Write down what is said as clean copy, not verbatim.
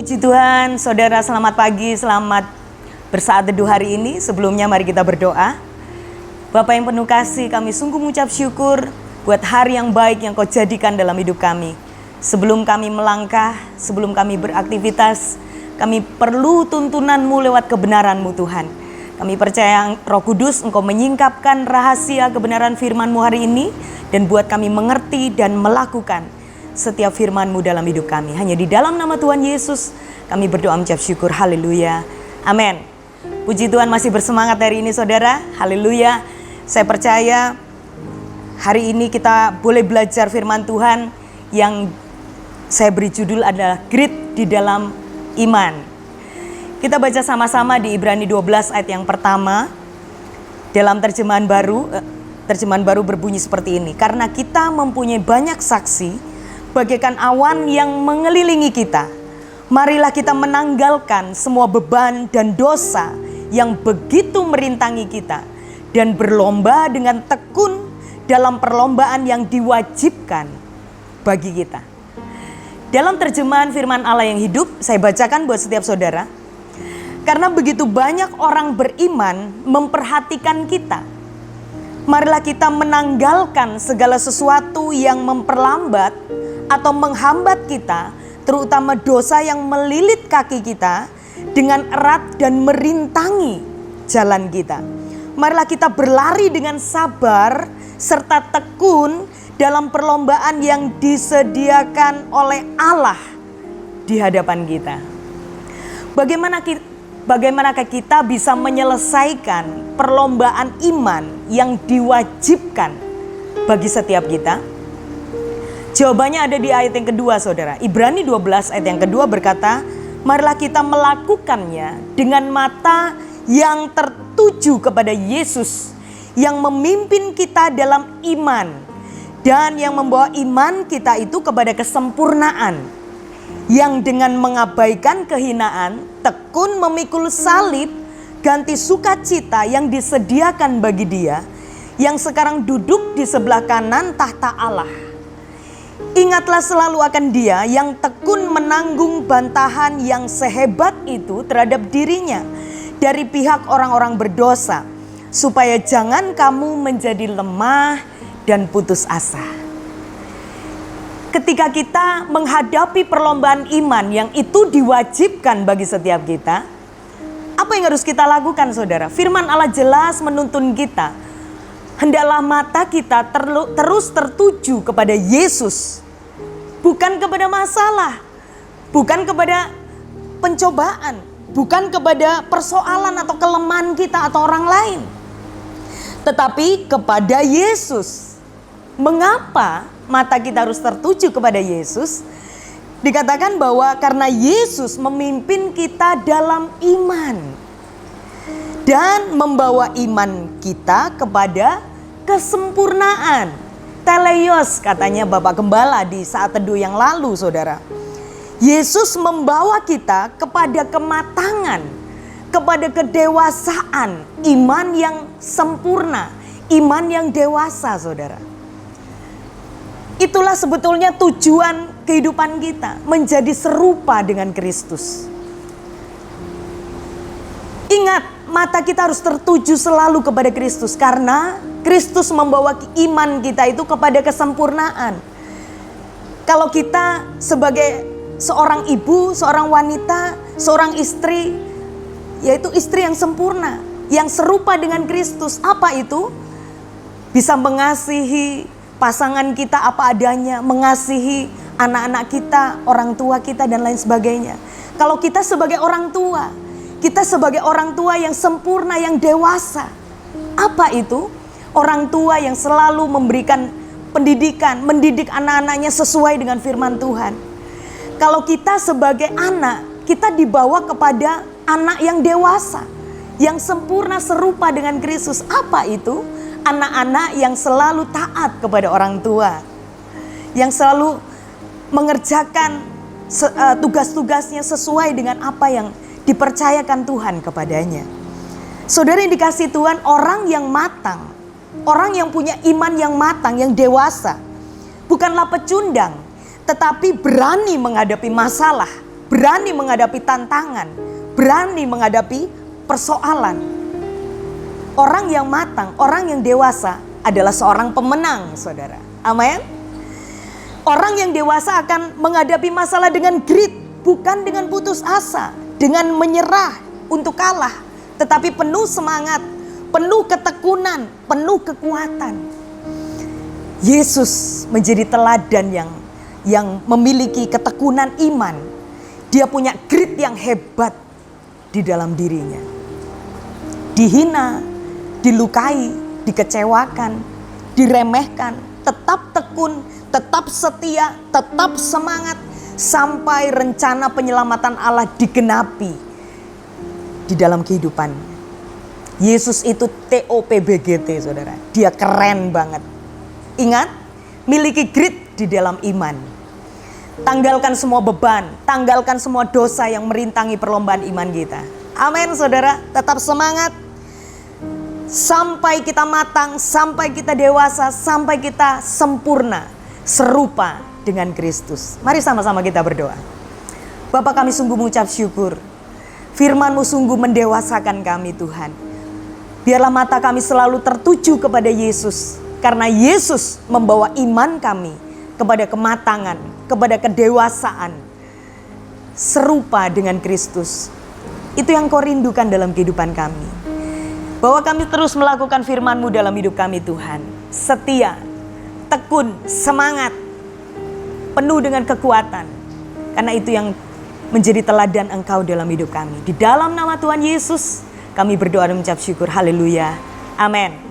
Puji Tuhan, saudara, selamat pagi, selamat bersaat teduh hari ini. Sebelumnya mari kita berdoa. Bapa yang penuh kasih, kami sungguh mengucap syukur buat hari yang baik yang Kau jadikan dalam hidup kami. Sebelum kami melangkah, sebelum kami beraktivitas, kami perlu tuntunan-Mu lewat kebenaran-Mu Tuhan. Kami percaya Roh Kudus Engkau menyingkapkan rahasia kebenaran firman-Mu hari ini dan buat kami mengerti dan melakukan setiap firman-Mu dalam hidup kami. Hanya di dalam nama Tuhan Yesus kami berdoa mengucap syukur. Haleluya. Amin. Puji Tuhan, masih bersemangat hari ini saudara. Haleluya. Saya percaya hari ini kita boleh belajar firman Tuhan yang saya beri judul adalah Grit di dalam iman. Kita baca sama-sama di Ibrani 12 ayat yang pertama. Dalam terjemahan baru berbunyi seperti ini. Karena kita mempunyai banyak saksi bagaikan awan yang mengelilingi kita, marilah kita menanggalkan semua beban dan dosa yang begitu merintangi kita dan berlomba dengan tekun dalam perlombaan yang diwajibkan bagi kita. Dalam terjemahan firman Allah yang hidup, saya bacakan buat setiap saudara. Karena begitu banyak orang beriman memperhatikan kita, marilah kita menanggalkan segala sesuatu yang memperlambat atau menghambat kita, terutama dosa yang melilit kaki kita dengan erat dan merintangi jalan kita. Marilah kita berlari dengan sabar serta tekun dalam perlombaan yang disediakan oleh Allah di hadapan kita. Bagaimanakah kita bisa menyelesaikan perlombaan iman yang diwajibkan bagi setiap kita? Jawabannya ada di ayat yang kedua saudara. Ibrani 12 ayat yang kedua berkata, marilah kita melakukannya dengan mata yang tertuju kepada Yesus yang memimpin kita dalam iman dan yang membawa iman kita itu kepada kesempurnaan, yang dengan mengabaikan kehinaan tekun memikul salib, ganti sukacita yang disediakan bagi Dia yang sekarang duduk di sebelah kanan tahta Allah. Ingatlah selalu akan Dia yang tekun menanggung bantahan yang sehebat itu terhadap dirinya dari pihak orang-orang berdosa, supaya jangan kamu menjadi lemah dan putus asa. Ketika kita menghadapi perlombaan iman yang itu diwajibkan bagi setiap kita, apa yang harus kita lakukan saudara? Firman Allah jelas menuntun kita. Hendaklah mata kita terus tertuju kepada Yesus. Bukan kepada masalah, bukan kepada pencobaan, bukan kepada persoalan atau kelemahan kita atau orang lain. Tetapi kepada Yesus. Mengapa mata kita harus tertuju kepada Yesus? Dikatakan bahwa karena Yesus memimpin kita dalam iman dan membawa iman kita kepada kesempurnaan. Teleios katanya Bapak Gembala di saat teduh yang lalu saudara. Yesus membawa kita kepada kematangan, kepada kedewasaan, iman yang sempurna, iman yang dewasa saudara. Itulah sebetulnya tujuan kehidupan kita, menjadi serupa dengan Kristus. Ingat, mata kita harus tertuju selalu kepada Kristus karena Kristus membawa iman kita itu kepada kesempurnaan. Kalau kita sebagai seorang ibu, seorang wanita, seorang istri, yaitu istri yang sempurna, yang serupa dengan Kristus. Apa itu? Bisa mengasihi pasangan kita apa adanya, mengasihi anak-anak kita, orang tua kita dan lain sebagainya. Kalau kita sebagai orang tua, kita sebagai orang tua yang sempurna, yang dewasa. Apa itu? Orang tua yang selalu memberikan pendidikan, mendidik anak-anaknya sesuai dengan firman Tuhan. Kalau kita sebagai anak, kita dibawa kepada anak yang dewasa, yang sempurna serupa dengan Kristus. Apa itu? Anak-anak yang selalu taat kepada orang tua, yang selalu mengerjakan tugas-tugasnya sesuai dengan apa yang dipercayakan Tuhan kepadanya. Saudara yang dikasihi Tuhan, orang yang matang, orang yang punya iman yang matang, yang dewasa, bukanlah pecundang, tetapi berani menghadapi masalah, berani menghadapi tantangan, berani menghadapi persoalan. Orang yang matang, orang yang dewasa adalah seorang pemenang, saudara. Amin. Orang yang dewasa akan menghadapi masalah dengan grit, bukan dengan putus asa, dengan menyerah untuk kalah, tetapi penuh semangat, penuh ketekunan, penuh kekuatan. Yesus menjadi teladan yang memiliki ketekunan iman. Dia punya grit yang hebat di dalam dirinya. Dihina, dilukai, dikecewakan, diremehkan, tetap tekun, tetap setia, tetap semangat, sampai rencana penyelamatan Allah digenapi di dalam kehidupan. Yesus itu TOPBGT, saudara. Dia keren banget. Ingat, miliki grit di dalam iman. Tanggalkan semua beban, tanggalkan semua dosa yang merintangi perlombaan iman kita. Amin, saudara. Tetap semangat. Sampai kita matang, sampai kita dewasa, sampai kita sempurna, serupa dengan Kristus. Mari sama-sama kita berdoa. Bapa, kami sungguh mengucap syukur. Firman-Mu sungguh mendewasakan kami, Tuhan. Biarlah mata kami selalu tertuju kepada Yesus. Karena Yesus membawa iman kami kepada kematangan, kepada kedewasaan, serupa dengan Kristus. Itu yang Kau rindukan dalam kehidupan kami. Bahwa kami terus melakukan firman-Mu dalam hidup kami, Tuhan. Setia, tekun, semangat, penuh dengan kekuatan. Karena itu yang menjadi teladan Engkau dalam hidup kami. Di dalam nama Tuhan Yesus, kami berdoa dan mengucap syukur. Haleluya. Amin.